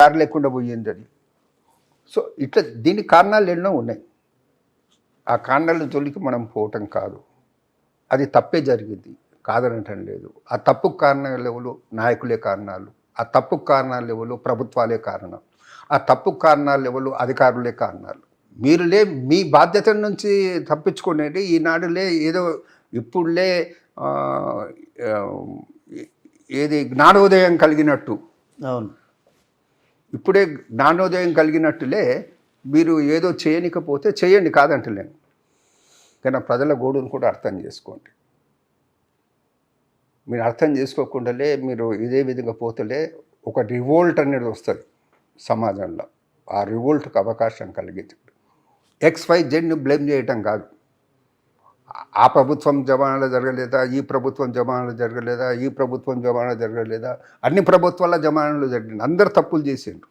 దారి లేకుండా పోయింది అది. సో ఇట్లా దీనికి కారణాలు ఎన్నో ఉన్నాయి. ఆ కారణాల జోలికి మనం పోవటం కాదు. అది తప్పే జరిగింది, కాదనటం లేదు. ఆ తప్పుకు కారణాలు ఎవరు? నాయకులే కారణాలు. ఆ తప్పుకు కారణాలు ఎవరు? ప్రభుత్వాలే కారణం. ఆ తప్పుకు కారణాలు ఎవరు? అధికారులే కారణాలు. మీ బాధ్యత నుంచి తప్పించుకునేది ఈనాడులే ఏదో ఇప్పుడులే ఆహ్, ఆహ్, ఏది జ్ఞానోదయం కలిగినట్టు. అవును. ఇప్పుడే జ్ఞానోదయం కలిగినట్టులే మీరు ఏదో చేయనికపోతే చేయండి, కాదంటలేను. కానీ ప్రజల గోడును కూడా అర్థం చేసుకోండి. మీరు అర్థం చేసుకోకుండాలే మీరు ఇదే విధంగా పోతలే ఒక రివోల్ట్ అనేది వస్తుంది సమాజంలో. ఆ రివోల్ట్కి అవకాశం కలిగింది. XYZని బ్లేమ్ చేయటం కాదు. ఆ ప్రభుత్వం జమానాలో జరగలేదా, ఈ ప్రభుత్వం జమానాలో జరగలేదా, ఈ ప్రభుత్వం జమానాలో జరగలేదా, అన్ని ప్రభుత్వాల జమానాలో జరిగింది. అందరు తప్పులు చేసిండ్రు.